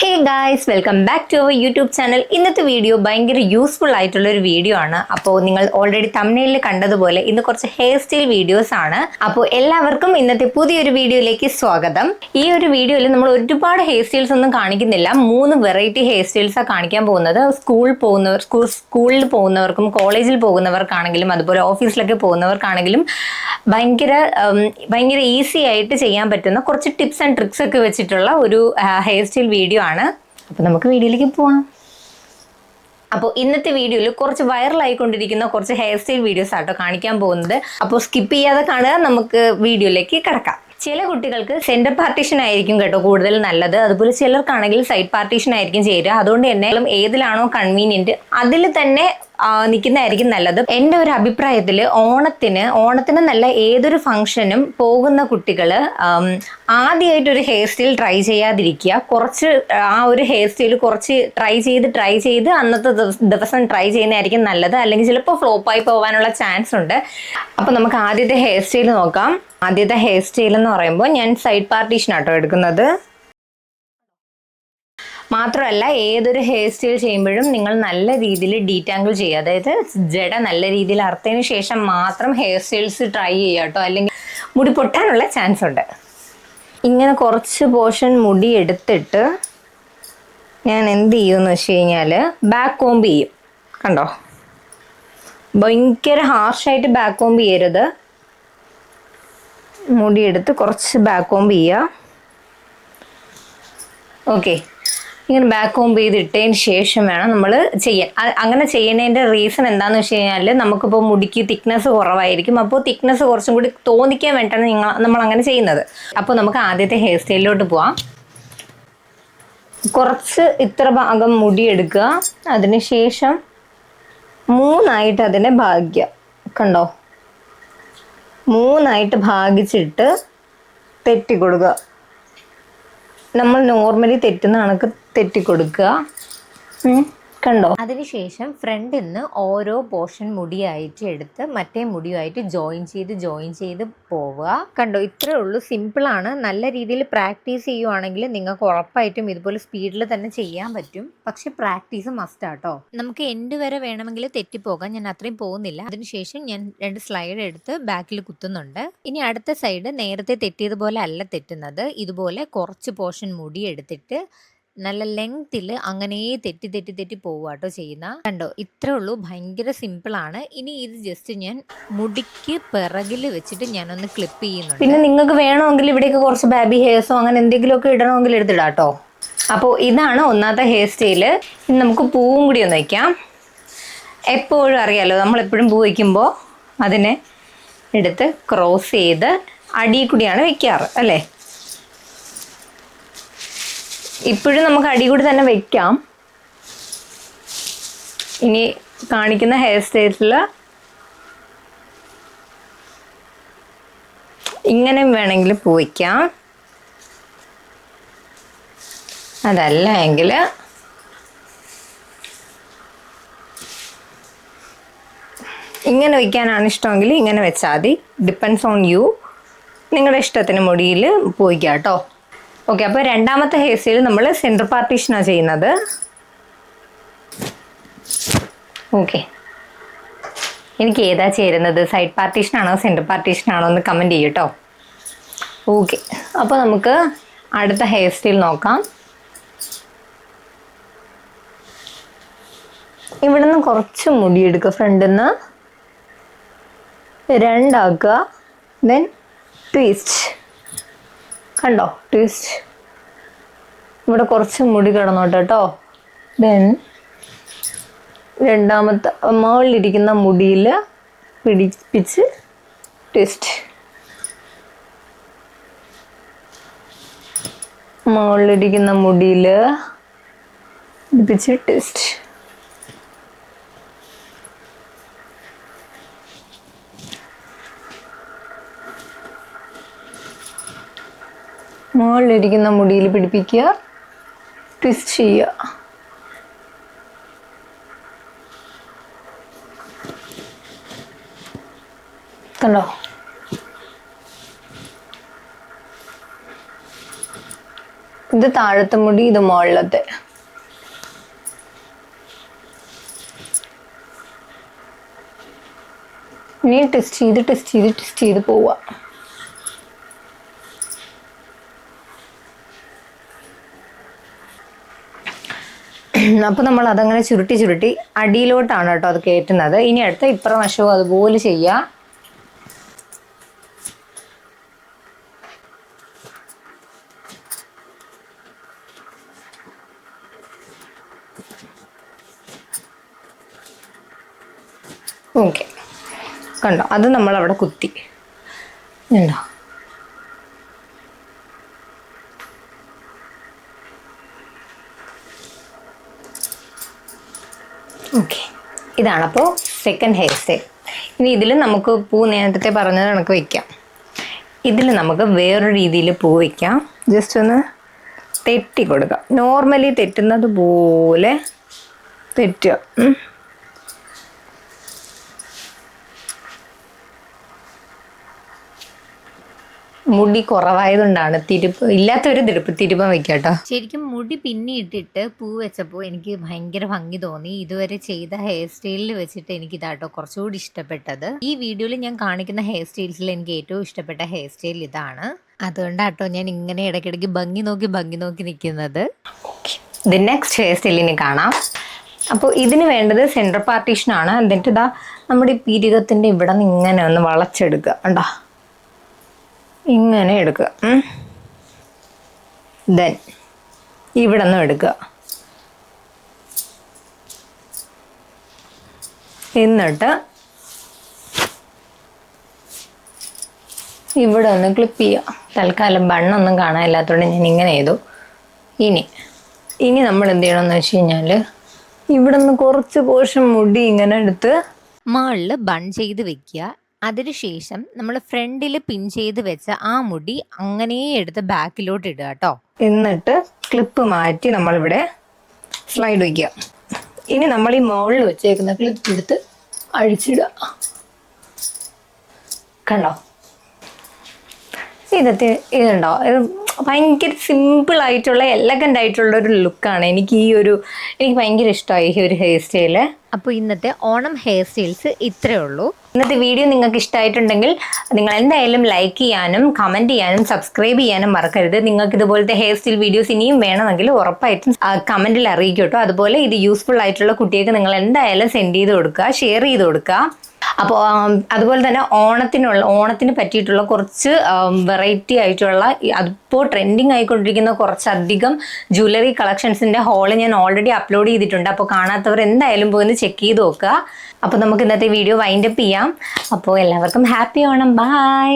Hey guys, welcome back to our YouTube channel. ഇന്നത്തെ video ഭയങ്കര useful ആയിട്ടുള്ള ഒരു വീഡിയോ ആണ്. അപ്പോൾ നിങ്ങൾ ഓൾറെഡി തംബ്നെയിലിൽ കണ്ടതുപോലെ ഇന്ന് കുറച്ച് ഹെയർ സ്റ്റൈൽ വീഡിയോസ് ആണ്. അപ്പോൾ എല്ലാവർക്കും ഇന്നത്തെ പുതിയൊരു വീഡിയോയിലേക്ക് സ്വാഗതം. ഈ ഒരു വീഡിയോയിൽ നമ്മൾ ഒരുപാട് ഹെയർ സ്റ്റൈൽസ് ഒന്നും കാണിക്കുന്നില്ല. 3 വെറൈറ്റി ഹെയർ സ്റ്റൈൽസാണ് കാണിക്കാൻ പോകുന്നത്. സ്കൂളിൽ പോകുന്നവർക്കും കോളേജിൽ പോകുന്നവർക്കാണെങ്കിലും അതുപോലെ ഓഫീസിലൊക്കെ പോകുന്നവർക്കാണെങ്കിലും ഭയങ്കര ഈസി ആയിട്ട് ചെയ്യാൻ പറ്റുന്ന കുറച്ച് ടിപ്സ് ആൻഡ് ട്രിക്സ് ഒക്കെ വെച്ചിട്ടുള്ള ഒരു ഹെയർ സ്റ്റൈൽ വീഡിയോ ആണ്. അപ്പോൾ നമുക്ക് വീഡിയോയിലേക്ക് പോവാം. അപ്പോൾ ഇന്നത്തെ വീഡിയോയിൽ കുറച്ച് വൈറലായിക്കൊണ്ടിരിക്കുന്ന കുറച്ച് ഹെയർ സ്റ്റൈൽ വീഡിയോസ് ആട്ടോ കാണിക്കാൻ പോകുന്നത്. അപ്പോൾ സ്കിപ്പ് ചെയ്യാതെ കാണുക, നമുക്ക് വീഡിയോയിലേക്ക് കിടക്കാം. ചില കുട്ടികൾക്ക് സെന്റർ പാർട്ടീഷൻ ആയിരിക്കും കേട്ടോ കൂടുതൽ നല്ലത്. അതുപോലെ ചിലർക്കാണെങ്കിൽ സൈഡ് പാർട്ടീഷൻ ആയിരിക്കും ചേരുക. അതുകൊണ്ട് തന്നെ ഏതിലാണോ കൺവീനിയന്റ് അതിൽ തന്നെ നിൽക്കുന്നതായിരിക്കും നല്ലത്. എൻ്റെ ഒരു അഭിപ്രായത്തിൽ ഓണത്തിന് നല്ല ഏതൊരു ഫംഗ്ഷനും പോകുന്ന കുട്ടികൾ ആദ്യമായിട്ടൊരു ഹെയർ സ്റ്റൈൽ ട്രൈ ചെയ്യാതിരിക്കുക. കുറച്ച് ആ ഒരു ഹെയർ സ്റ്റൈൽ കുറച്ച് ട്രൈ ചെയ്ത് അന്നത്തെ ദിവസം ട്രൈ ചെയ്യുന്നതായിരിക്കും നല്ലത്. അല്ലെങ്കിൽ ചിലപ്പോൾ ഫ്ലോപ്പായി പോകാനുള്ള ചാൻസ് ഉണ്ട്. അപ്പോൾ നമുക്ക് ആദ്യത്തെ ഹെയർ സ്റ്റൈൽ നോക്കാം. ആദ്യത്തെ ഹെയർ സ്റ്റൈൽ എന്ന് പറയുമ്പോൾ ഞാൻ സൈഡ് പാർട്ടീഷൻ ആട്ടോ എടുക്കുന്നത്. മാത്രമല്ല, ഏതൊരു ഹെയർ സ്റ്റൈൽ ചെയ്യുമ്പോഴും നിങ്ങൾ നല്ല രീതിയിൽ ഡീറ്റാങ്കിൾ ചെയ്യുക. അതായത് ജട നല്ല രീതിയിൽ അറുത്തതിന് ശേഷം മാത്രം ഹെയർ സ്റ്റൈൽസ് ട്രൈ ചെയ്യുക കേട്ടോ, അല്ലെങ്കിൽ മുടി പൊട്ടാനുള്ള ചാൻസ് ഉണ്ട്. ഇങ്ങനെ കുറച്ച് പോർഷൻ മുടി എടുത്തിട്ട് ഞാൻ എന്ത് ചെയ്യുമെന്ന് വെച്ച് കഴിഞ്ഞാൽ ബാക്ക് കോംബ് ചെയ്യും. കണ്ടോ, ഭയങ്കര ഹാർഷായിട്ട് ബാക്ക് കോംബ് ചെയ്യരുത്. മുടിയെടുത്ത് കുറച്ച് ബാക്ക് കോംബ് ചെയ്യുക. ഓക്കെ, ഇങ്ങനെ ബാക്ക് കോംബ് ചെയ്തിട്ടതിന് ശേഷം വേണം നമ്മൾ ചെയ്യാൻ. അങ്ങനെ ചെയ്യുന്നതിൻ്റെ റീസൺ എന്താണെന്ന് വെച്ച് കഴിഞ്ഞാൽ നമുക്കിപ്പോൾ മുടിക്ക് തിക്നെസ് കുറവായിരിക്കും. അപ്പോൾ തിക്നെസ് കുറച്ചും കൂടി തോന്നിക്കാൻ വേണ്ടിയിട്ടാണ് നമ്മൾ അങ്ങനെ ചെയ്യുന്നത്. അപ്പോൾ നമുക്ക് ആദ്യത്തെ ഹെയർ സ്റ്റൈലിലോട്ട് പോവാം. കുറച്ച് ഇത്ര ഭാഗം മുടി എടുക്കുക. അതിനുശേഷം 3 അതിനെ ഭാഗിക്കുക. കണ്ടോ, 3 ഭാഗിച്ചിട്ട് തെറ്റി കൊടുക്കുക. നമ്മൾ നോർമലി തെറ്റുന്ന കണക്ക് തെറ്റി കൊടുക്കുക. കണ്ടോ, അതിനുശേഷം ഫ്രണ്ടിൽ നിന്ന് ഓരോ പോർഷൻ മുടിയായിട്ട് എടുത്ത് മറ്റേ മുടിയുമായിട്ട് ജോയിൻ ചെയ്ത് പോവുക. കണ്ടോ, ഇത്രേ ഉള്ളൂ. സിമ്പിളാണ്. നല്ല രീതിയിൽ പ്രാക്ടീസ് ചെയ്യുവാണെങ്കിൽ നിങ്ങൾക്ക് ഉറപ്പായിട്ടും ഇതുപോലെ സ്പീഡിൽ തന്നെ ചെയ്യാൻ പറ്റും. പക്ഷെ പ്രാക്ടീസ് മസ്റ്റ് ആട്ടോ. നമുക്ക് എൻഡ് വരെ വേണമെങ്കിൽ തെറ്റിപ്പോകാം. ഞാൻ അത്രയും പോകുന്നില്ല. അതിനുശേഷം ഞാൻ 2 സ്ലൈഡ് എടുത്ത് ബാക്കിൽ കുത്തുന്നുണ്ട്. ഇനി അടുത്ത സൈഡ് നേരത്തെ തെറ്റിയതുപോലെ അല്ല തെറ്റുന്നത്. ഇതുപോലെ കുറച്ച് പോർഷൻ മുടി എടുത്തിട്ട് നല്ല ലെങ്ത്തിൽ അങ്ങനെ തെറ്റി പോവുക കേട്ടോ ചെയ്യുന്ന. കണ്ടോ, ഇത്രേ ഉള്ളൂ. ഭയങ്കര സിമ്പിളാണ്. ഇനി ഇത് ജസ്റ്റ് ഞാൻ മുടിക്ക് പിറകിൽ വെച്ചിട്ട് ഞാനൊന്ന് ക്ലിപ്പ് ചെയ്യുന്നുണ്ട്. പിന്നെ നിങ്ങൾക്ക് വേണമെങ്കിൽ ഇവിടേക്ക് കുറച്ച് ബാബി ഹെയർസോ അങ്ങനെ എന്തെങ്കിലുമൊക്കെ ഇടണമെങ്കിൽ എടുത്തിടാം കേട്ടോ. അപ്പോൾ ഇതാണ് ഒന്നാമത്തെ ഹെയർ സ്റ്റൈല്. ഇനി നമുക്ക് പൂവും കൂടി ഒന്ന് വയ്ക്കാം. എപ്പോഴും അറിയാലോ, നമ്മളെപ്പോഴും പൂ വയ്ക്കുമ്പോൾ അതിനെ എടുത്ത് ക്രോസ് ചെയ്ത് അടിയിൽ കൂടിയാണ് വെക്കാറ് അല്ലേ. ഇപ്പോഴും നമുക്ക് അടി കൂടി തന്നെ വെക്കാം. ഇനി കാണിക്കുന്ന ഹെയർ സ്റ്റൈലിൽ ഇങ്ങനെ വേണമെങ്കിൽ പോയിക്കാം. അതല്ല എങ്കിൽ ഇങ്ങനെ വയ്ക്കാനാണ് ഇഷ്ടമെങ്കിൽ ഇങ്ങനെ വെച്ചാൽ മതി. Depends on you. നിങ്ങളുടെ ഇഷ്ടത്തിന് മുടിയിൽ പോയിക്കാം കേട്ടോ. ഓക്കെ, അപ്പോൾ രണ്ടാമത്തെ ഹെയർ സ്റ്റൈൽ നമ്മൾ സെൻറ്റർ പാർട്ടീഷനാണ് ചെയ്യുന്നത്. ഓക്കെ, എനിക്ക് ഏതാ ചേരുന്നത്, സൈഡ് പാർട്ടീഷനാണോ സെൻറ്റർ പാർട്ടീഷനാണോ എന്ന് കമൻറ്റ് ചെയ്യും കേട്ടോ. ഓക്കെ, അപ്പോൾ നമുക്ക് അടുത്ത ഹെയർ സ്റ്റൈൽ നോക്കാം. ഇവിടെ നിന്ന് കുറച്ച് മുടി എടുക്കുക. ഫ്രണ്ടിൽ നിന്ന് 2 ആക്കുക. Then twist. കണ്ടോ, ട്വിസ്റ്റ്. ഇവിടെ കുറച്ച് മുടി കിടന്നോട്ടെ കേട്ടോ. ദെൻ രണ്ടാമത്തെ മുകളിലിരിക്കുന്ന മുടിയിൽ പിടിപ്പിച്ച് ട്വിസ്റ്റ്. മുകളിലിരിക്കുന്ന മുടിയിൽ പിടിപ്പിച്ച് ട്വിസ്റ്റ്. മുകളിലിരിക്കുന്ന മുടിയിൽ പിടിപ്പിക്കുക, ട്വിസ്റ്റ് ചെയ്യുക. കണ്ടോ, ഇത് താഴത്തെ മുടി, ഇത് മുകളിലത്തെ. ഇനി ടെസ്റ്റ് ചെയ്ത് പോവുക. അപ്പോൾ നമ്മൾ അതങ്ങനെ ചുരുട്ടി അടിയിലോട്ടാണ് കേട്ടോ അത് കയറ്റുന്നത്. ഇനി അടുത്ത ഇപ്പുറം വശവും അതുപോലെ ചെയ്യുക. ഓക്കെ, കണ്ടോ? അത് നമ്മളവിടെ കുത്തി ഉണ്ടോ? ഓക്കെ, ഇതാണപ്പോൾ സെക്കൻഡ് ഹെയർ സ്റ്റൈൽ. ഇനി ഇതിൽ നമുക്ക് പൂ നേരത്തെ പറഞ്ഞത് കണക്ക് വയ്ക്കാം. ഇതിൽ നമുക്ക് വേറൊരു രീതിയിൽ പൂ വയ്ക്കാം. ജസ്റ്റ് ഒന്ന് തെറ്റി കൊടുക്കുക. നോർമലി തെറ്റുന്നത് പോലെ തെറ്റുക. മുടി കുറവായതുകൊണ്ടാണ് ഇല്ലാത്തൊരു തിരുപ്പം വെക്കുക കേട്ടോ. ശരിക്കും മുടി പിന്നിയിട്ടിട്ട് പൂ വെച്ചപ്പോൾ എനിക്ക് ഭയങ്കര ഭംഗി തോന്നി. ഇതുവരെ ചെയ്ത ഹെയർ സ്റ്റൈലിൽ വെച്ചിട്ട് എനിക്ക് ഇതാട്ടോ കുറച്ചുകൂടി ഇഷ്ടപ്പെട്ടത്. ഈ വീഡിയോയിൽ ഞാൻ കാണിക്കുന്ന ഹെയർ സ്റ്റൈൽസിൽ എനിക്ക് ഏറ്റവും ഇഷ്ടപ്പെട്ട ഹെയർ സ്റ്റൈൽ ഇതാണ്. അതുകൊണ്ടാട്ടോ ഞാൻ ഇങ്ങനെ ഇടയ്ക്കിടയ്ക്ക് ഭംഗി നോക്കി നിൽക്കുന്നത്. ഇത് നെക്സ്റ്റ് ഹെയർ സ്റ്റൈലിന് കാണാം. അപ്പോൾ ഇതിന് വേണ്ടത് സെൻറ്റർ പാർട്ടീഷനാണ്. എന്നിട്ട് ഇതാ നമ്മുടെ ഈ പീരികത്തിൻ്റെ ഇവിടെ നിന്ന് ഇങ്ങനെ ഒന്ന് വളച്ചെടുക്കുക. കണ്ടോ? ഇങ്ങനെ എടുക്കുക. ദെൻ ഇവിടെ നിന്നും എടുക്കുക. എന്നിട്ട് ഇവിടെ ഒന്ന് ക്ലിപ്പ് ചെയ്യുക. തൽക്കാലം ബണ്ണൊന്നും കാണാനില്ലാത്തതുകൊണ്ട് ഞാൻ ഇങ്ങനെ ചെയ്തു. ഇനി നമ്മൾ എന്ത് ചെയ്യണമെന്ന് വെച്ച് കഴിഞ്ഞാൽ ഇവിടെ നിന്ന് കുറച്ച് പോർഷൻ മുടി ഇങ്ങനെ എടുത്ത് മുകളിൽ ബൺ ചെയ്ത് വെക്കുക. അതിനുശേഷം നമ്മൾ ഫ്രണ്ടിൽ പിൻ ചെയ്ത് വെച്ച ആ മുടി അങ്ങനെ എടുത്ത് ബാക്കിലോട്ട് ഇടുക കേട്ടോ. എന്നിട്ട് ക്ലിപ്പ് മാറ്റി നമ്മളിവിടെ സ്ലൈഡ് വയ്ക്കുക. ഇനി നമ്മൾ ഈ മുകളിൽ വെച്ചേക്കുന്ന ക്ലിപ്പ് എടുത്ത് അഴിച്ചിടുക. കണ്ടോ? ഇതുണ്ടോ? ഇത് ഭയങ്കര സിമ്പിളായിട്ടുള്ള എലഗൻ്റ് ആയിട്ടുള്ള ഒരു ലുക്കാണ്. എനിക്ക് ഭയങ്കര ഇഷ്ടമായി ഈ ഒരു ഹെയർ സ്റ്റൈല്. അപ്പോൾ ഇന്നത്തെ ഓണം ഹെയർ സ്റ്റൈൽസ് ഇത്രയേ ഉള്ളൂ. ഇന്നത്തെ വീഡിയോ നിങ്ങൾക്ക് ഇഷ്ടമായിട്ടുണ്ടെങ്കിൽ നിങ്ങൾ എന്തായാലും ലൈക്ക് ചെയ്യാനും കമൻറ്റ് ചെയ്യാനും സബ്സ്ക്രൈബ് ചെയ്യാനും മറക്കരുത്. നിങ്ങൾക്ക് ഇതുപോലത്തെ ഹെയർ സ്റ്റൈൽ വീഡിയോസ് ഇനിയും വേണമെങ്കിൽ ഉറപ്പായിട്ടും കമൻറ്റിൽ അറിയിക്കും കേട്ടോ. അതുപോലെ ഇത് യൂസ്ഫുൾ ആയിട്ടുള്ള കുട്ടികൾക്ക് നിങ്ങൾ എന്തായാലും സെൻഡ് ചെയ്ത് കൊടുക്കുക, ഷെയർ ചെയ്ത് കൊടുക്കുക. അപ്പോൾ അതുപോലെ തന്നെ ഓണത്തിന് പറ്റിയിട്ടുള്ള കുറച്ച് വെറൈറ്റി ആയിട്ടുള്ള അതിപ്പോൾ ട്രെൻഡിങ് ആയിക്കൊണ്ടിരിക്കുന്ന കുറച്ചധികം ജ്വല്ലറി കളക്ഷൻസിൻ്റെ ഹോള് ഞാൻ ഓൾറെഡി അപ്ലോഡ് ചെയ്തിട്ടുണ്ട്. അപ്പോൾ കാണാത്തവർ എന്തായാലും പോയി ചെക്ക് ചെയ്ത് നോക്കുക. അപ്പോൾ നമുക്ക് ഇന്നത്തെ വീഡിയോ വൈൻഡപ്പ് ചെയ്യാം. അപ്പോൾ എല്ലാവർക്കും ഹാപ്പി ഓണം. ബൈ.